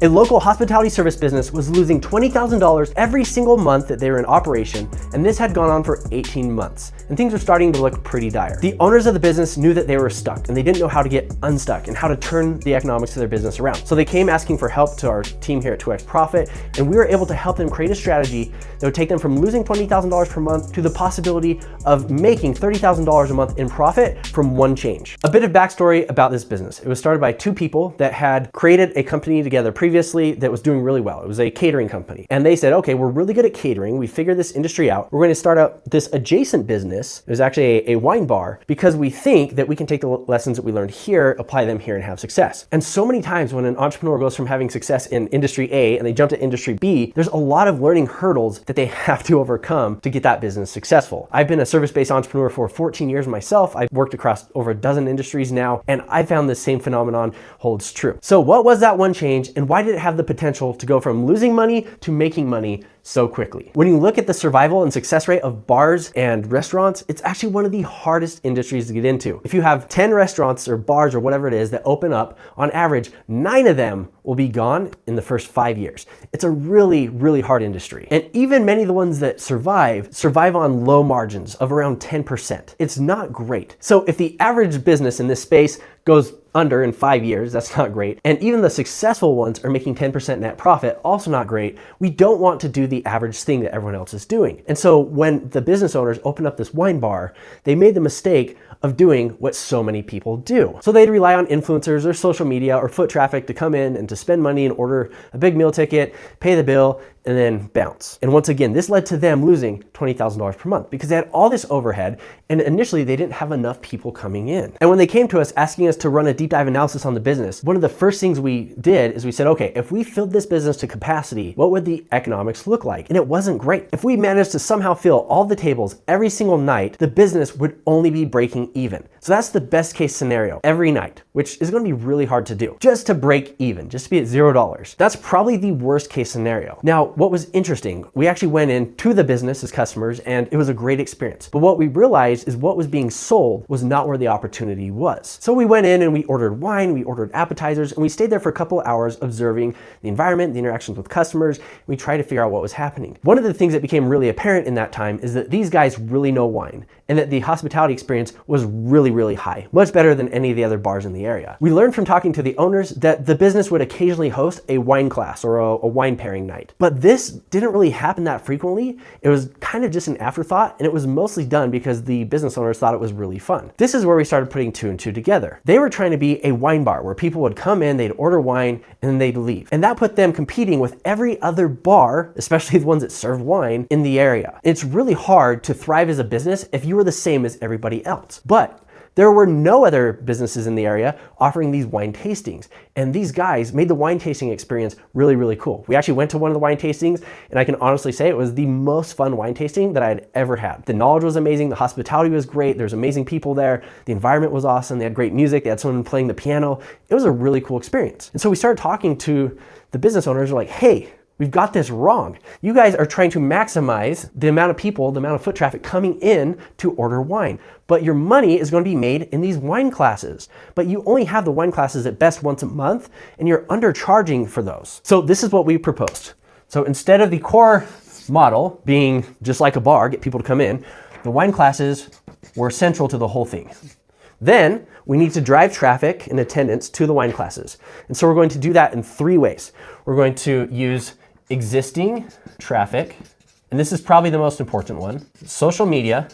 A local hospitality service business was losing $20,000 every single month that they were in operation, and this had gone on for 18 months, and things were starting to look pretty dire. The owners of the business knew that they were stuck, and they didn't know how to get unstuck and how to turn the economics of their business around. So they came asking for help to our team here at 2X Profit, and we were able to help them create a strategy that would take them from losing $20,000 per month to the possibility of making $30,000 a month in profit from one change. A bit of backstory about this business. It was started by two people that had created a company together previously that was doing really well. It was a catering company. And they said, okay, we're really good at catering. We figured this industry out. We're going to start out this adjacent business. It was actually a wine bar because we think that we can take the lessons that we learned here, apply them here and have success. And so many times when an entrepreneur goes from having success in industry A and they jump to industry B, there's a lot of learning hurdles that they have to overcome to get that business successful. I've been a service-based entrepreneur for 14 years myself. I've worked across over a dozen industries now, and I found the same phenomenon holds true. So what was that one change, and why did it have the potential to go from losing money to making money so quickly? When you look at the survival and success rate of bars and restaurants, it's actually one of the hardest industries to get into. If you have 10 restaurants or bars or whatever it is that open up, on average, 9 of them will be gone in the first 5 years. It's a really, really hard industry. And even many of the ones that survive on low margins of around 10%. It's not great. So if the average business in this space goes under in 5 years, that's not great. And even the successful ones are making 10% net profit, also not great. We don't want to do the average thing that everyone else is doing. And so when the business owners opened up this wine bar, they made the mistake of doing what so many people do. So they'd rely on influencers or social media or foot traffic to come in and to spend money and order a big meal ticket, pay the bill, and then bounce. And once again, this led to them losing $20,000 per month because they had all this overhead, and initially they didn't have enough people coming in. And when they came to us asking us to run a deep dive analysis on the business, one of the first things we did is we said, okay, if we filled this business to capacity, what would the economics look like? And it wasn't great. If we managed to somehow fill all the tables every single night, the business would only be breaking even. So that's the best case scenario every night, which is going to be really hard to do. Just to break even, just to be at $0. That's probably the worst case scenario. Now, what was interesting, we actually went in to the business as customers, and it was a great experience. But what we realized is what was being sold was not where the opportunity was. So we went in and we ordered wine, we ordered appetizers, and we stayed there for a couple of hours observing the environment, the interactions with customers. We tried to figure out what was happening. One of the things that became really apparent in that time is that these guys really know wine, and that the hospitality experience was really, really high, much better than any of the other bars in the area. We learned from talking to the owners that the business would occasionally host a wine class or a wine pairing night. But this didn't really happen that frequently. It was kind of just an afterthought, and it was mostly done because the business owners thought it was really fun. This is where we started putting two and two together. They were trying to be a wine bar where people would come in, they'd order wine, and then they'd leave. And that put them competing with every other bar, especially the ones that serve wine, in the area. It's really hard to thrive as a business if you were the same as everybody else. But there were no other businesses in the area offering these wine tastings. And these guys made the wine tasting experience really, really cool. We actually went to one of the wine tastings, and I can honestly say it was the most fun wine tasting that I had ever had. The knowledge was amazing. The hospitality was great. There's amazing people there. The environment was awesome. They had great music. They had someone playing the piano. It was a really cool experience. And so we started talking to the business owners. We're like, hey, we've got this wrong. You guys are trying to maximize the amount of people, the amount of foot traffic coming in to order wine. But your money is going to be made in these wine classes. But you only have the wine classes at best once a month, and you're undercharging for those. So this is what we proposed. So instead of the core model being just like a bar, get people to come in, the wine classes were central to the whole thing. Then we need to drive traffic and attendance to the wine classes. And so we're going to do that in 3 ways. We're going to use existing traffic, and this is probably the most important one, social media,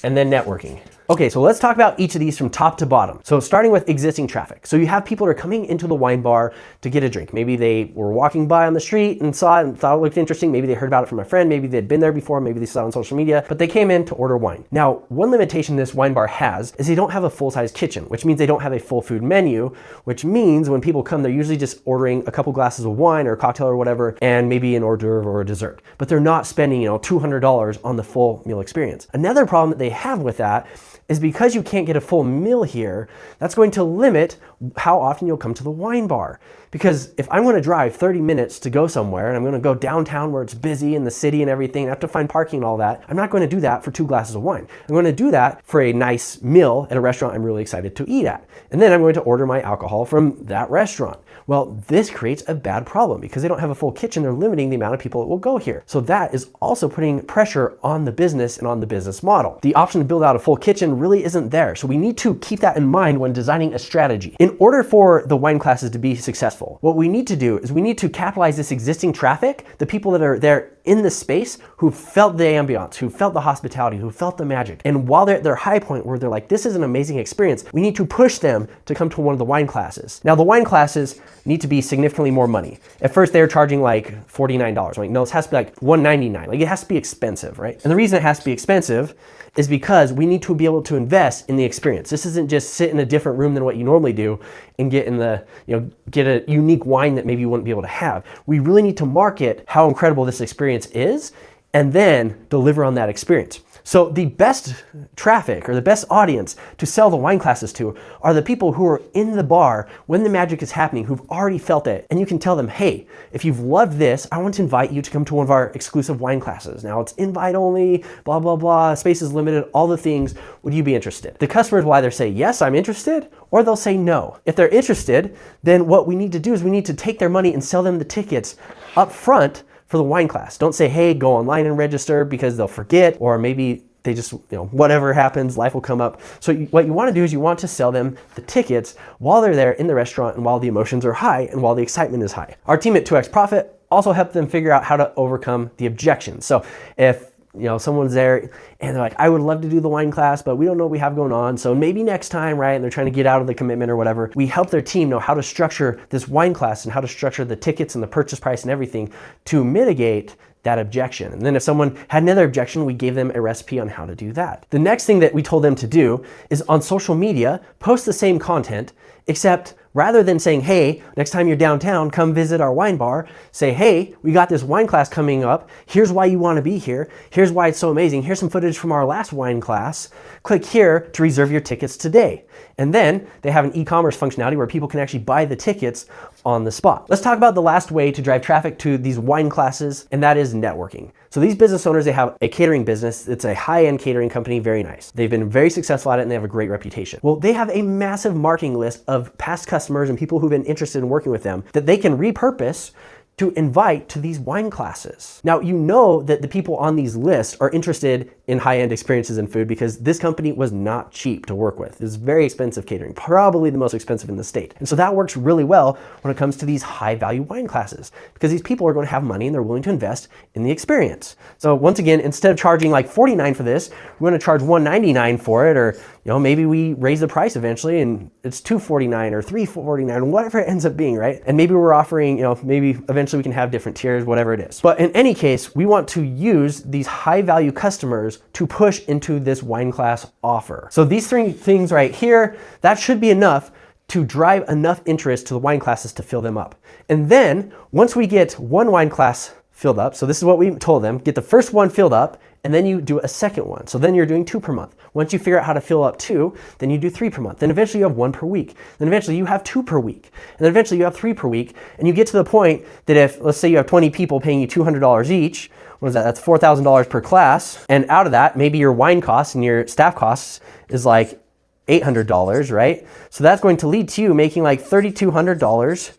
and then networking. Okay, so let's talk about each of these from top to bottom. So starting with existing traffic. So you have people that are coming into the wine bar to get a drink. Maybe they were walking by on the street and saw it and thought it looked interesting. Maybe they heard about it from a friend. Maybe they'd been there before. Maybe they saw it on social media, but they came in to order wine. Now, one limitation this wine bar has is they don't have a full-size kitchen, which means they don't have a full food menu, which means when people come, they're usually just ordering a couple glasses of wine or a cocktail or whatever, and maybe an hors d'oeuvre or a dessert. But they're not spending, $200 on the full meal experience. Another problem that they have with that is because you can't get a full meal here, that's going to limit how often you'll come to the wine bar. Because if I'm going to drive 30 minutes to go somewhere, and I'm going to go downtown where it's busy in the city and everything, and I have to find parking and all that, I'm not going to do that for 2 glasses of wine. I'm going to do that for a nice meal at a restaurant I'm really excited to eat at. And then I'm going to order my alcohol from that restaurant. Well, this creates a bad problem because they don't have a full kitchen. They're limiting the amount of people that will go here. So that is also putting pressure on the business and on the business model. The option to build out a full kitchen really isn't there. So we need to keep that in mind when designing a strategy. In order for the wine classes to be successful, what we need to do is we need to capitalize this existing traffic, the people that are there in the space who felt the ambiance, who felt the hospitality, who felt the magic. And while they're at their high point where they're like, this is an amazing experience, we need to push them to come to one of the wine classes. Now the wine classes need to be significantly more money. At first they were charging like $49. Like, no, this has to be like $199. Like, it has to be expensive, right? And the reason it has to be expensive is because we need to be able to invest in the experience. This isn't just sit in a different room than what you normally do and get a unique wine that maybe you wouldn't be able to have. We really need to market how incredible this experience is and then deliver on that experience. So the best traffic or the best audience to sell the wine classes to are the people who are in the bar when the magic is happening, who've already felt it. And you can tell them, hey, if you've loved this, I want to invite you to come to one of our exclusive wine classes. Now it's invite only, blah, blah, blah, space is limited, all the things. Would you be interested? The customers will either say, yes, I'm interested, or they'll say no. If they're interested, then what we need to do is we need to take their money and sell them the tickets up front for the wine class. Don't say, hey, go online and register, because they'll forget, or maybe they just, whatever happens, life will come up. So what you want to do is you want to sell them the tickets while they're there in the restaurant and while the emotions are high and while the excitement is high. Our team at 2X Profit also helped them figure out how to overcome the objections. So if someone's there and they're like, I would love to do the wine class, but we don't know what we have going on, so maybe next time, right? And they're trying to get out of the commitment or whatever. We help their team know how to structure this wine class and how to structure the tickets and the purchase price and everything to mitigate that objection. And then if someone had another objection, we gave them a recipe on how to do that. The next thing that we told them to do is on social media, post the same content, except rather than saying, hey, next time you're downtown, come visit our wine bar, say, hey, we got this wine class coming up. Here's why you want to be here. Here's why it's so amazing. Here's some footage from our last wine class. Click here to reserve your tickets today. And then they have an e-commerce functionality where people can actually buy the tickets on the spot. Let's talk about the last way to drive traffic to these wine classes, and that is networking. So these business owners, they have a catering business. It's a high-end catering company, very nice. They've been very successful at it and they have a great reputation. Well, they have a massive marketing list of past customers and people who've been interested in working with them that they can repurpose to invite to these wine classes. Now, you know that the people on these lists are interested in high-end experiences in food because this company was not cheap to work with. It's very expensive catering, probably the most expensive in the state. And so that works really well when it comes to these high-value wine classes because these people are going to have money and they're willing to invest in the experience. So once again, instead of charging like $49 for this, we're going to charge $199 for it, or maybe we raise the price eventually and it's $249 or $349, whatever it ends up being, right? And maybe we're offering, maybe eventually we can have different tiers, whatever it is. But in any case, we want to use these high value customers to push into this wine class offer. So these three things right here, that should be enough to drive enough interest to the wine classes to fill them up. And then once we get one wine class filled up, so this is what we told them, get the first one filled up, and then you do a second one. So then you're doing 2 per month. Once you figure out how to fill up 2, then you do 3 per month. Then eventually you have 1 per week. Then eventually you have 2 per week. And then eventually you have 3 per week. And you get to the point that if, let's say you have 20 people paying you $200 each, what is that? That's $4,000 per class. And out of that, maybe your wine costs and your staff costs is like $800, right? So that's going to lead to you making like $3,200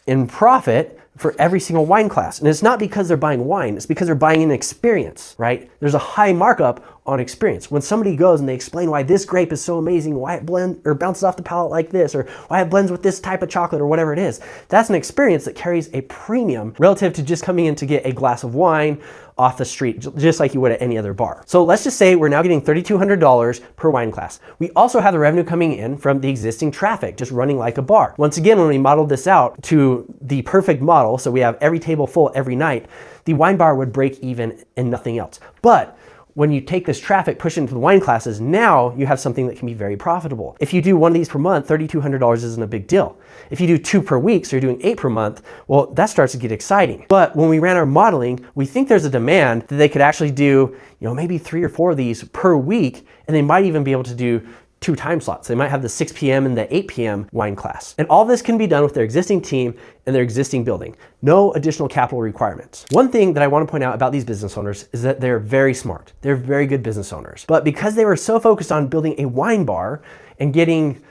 in profit for every single wine class. And it's not because they're buying wine, it's because they're buying an experience, right? There's a high markup on experience. When somebody goes and they explain why this grape is so amazing, why it blends or bounces off the palate like this, or why it blends with this type of chocolate or whatever it is, that's an experience that carries a premium relative to just coming in to get a glass of wine off the street, just like you would at any other bar. So let's just say we're now getting $3,200 per wine class. We also have the revenue coming in from the existing traffic, just running like a bar. Once again, when we modeled this out to the perfect model, so we have every table full every night, the wine bar would break even and nothing else. But when you take this traffic, push it into the wine classes, now you have something that can be very profitable. If you do one of these per month, $3,200 isn't a big deal. If you do 2 per week, so you're doing 8 per month, well, that starts to get exciting. But when we ran our modeling, we think there's a demand that they could actually do, maybe 3 or 4 of these per week, and they might even be able to do 2 time slots. They might have the 6 p.m. and the 8 p.m. wine class. And all this can be done with their existing team and their existing building. No additional capital requirements. One thing that I want to point out about these business owners is that they're very smart. They're very good business owners. But because they were so focused on building a wine bar and getting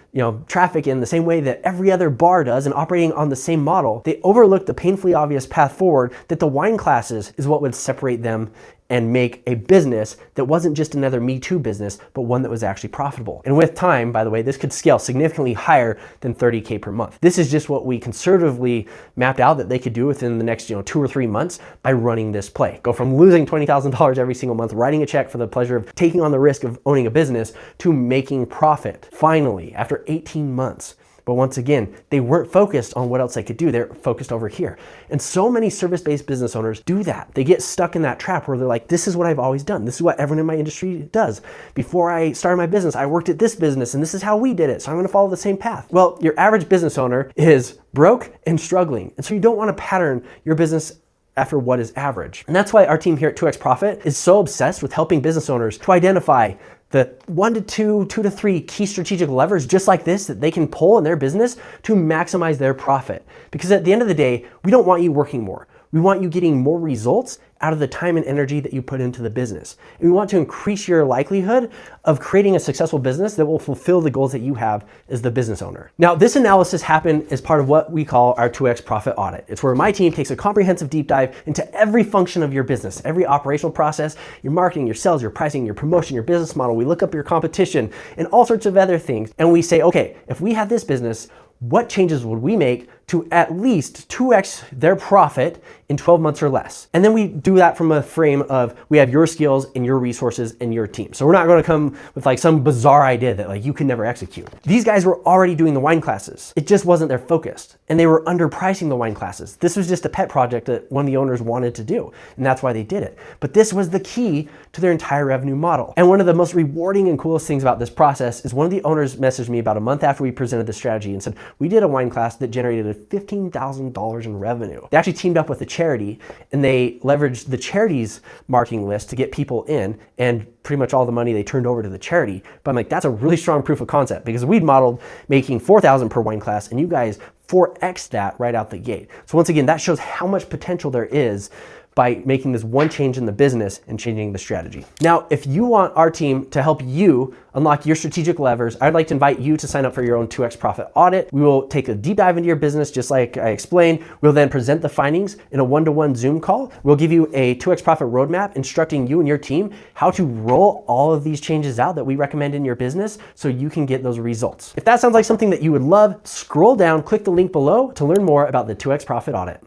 traffic in the same way that every other bar does and operating on the same model, they overlooked the painfully obvious path forward that the wine classes is what would separate them and make a business that wasn't just another Me Too business, but one that was actually profitable. And with time, by the way, this could scale significantly higher than $30K per month. This is just what we conservatively mapped out that they could do within the next 2 or 3 months by running this play. Go from losing $20,000 every single month, writing a check for the pleasure of taking on the risk of owning a business, to making profit, finally, after 18 months. But once again, they weren't focused on what else they could do. They're focused over here. And so many service-based business owners do that. They get stuck in that trap where they're like, this is what I've always done. This is what everyone in my industry does. Before I started my business, I worked at this business and this is how we did it. So I'm gonna follow the same path. Well, your average business owner is broke and struggling. And so you don't wanna pattern your business after what is average. And that's why our team here at 2X Profit is so obsessed with helping business owners to identify the 1 to 2, 2 to 3 key strategic levers just like this that they can pull in their business to maximize their profit. Because at the end of the day, we don't want you working more. We want you getting more results out of the time and energy that you put into the business. And we want to increase your likelihood of creating a successful business that will fulfill the goals that you have as the business owner. Now, this analysis happened as part of what we call our 2X Profit Audit. It's where my team takes a comprehensive deep dive into every function of your business, every operational process, your marketing, your sales, your pricing, your promotion, your business model. We look up your competition and all sorts of other things. And we say, okay, if we had this business, what changes would we make to at least 2x their profit in 12 months or less? And then we do that from a frame of, we have your skills and your resources and your team. So we're not going to come with like some bizarre idea that like you can never execute. These guys were already doing the wine classes. It just wasn't their focus. And they were underpricing the wine classes. This was just a pet project that one of the owners wanted to do. And that's why they did it. But this was the key to their entire revenue model. And one of the most rewarding and coolest things about this process is one of the owners messaged me about a month after we presented the strategy and said, we did a wine class that generated $15,000 in revenue. They actually teamed up with a charity and they leveraged the charity's marketing list to get people in, and pretty much all the money they turned over to the charity. But I'm like, that's a really strong proof of concept, because we'd modeled making $4,000 per wine class and you guys 4x that right out the gate. So once again, that shows how much potential there is by making this one change in the business and changing the strategy. Now, if you want our team to help you unlock your strategic levers, I'd like to invite you to sign up for your own 2X Profit Audit. We will take a deep dive into your business, just like I explained. We'll then present the findings in a one-to-one Zoom call. We'll give you a 2X Profit roadmap instructing you and your team how to roll all of these changes out that we recommend in your business so you can get those results. If that sounds like something that you would love, scroll down, click the link below to learn more about the 2X Profit Audit.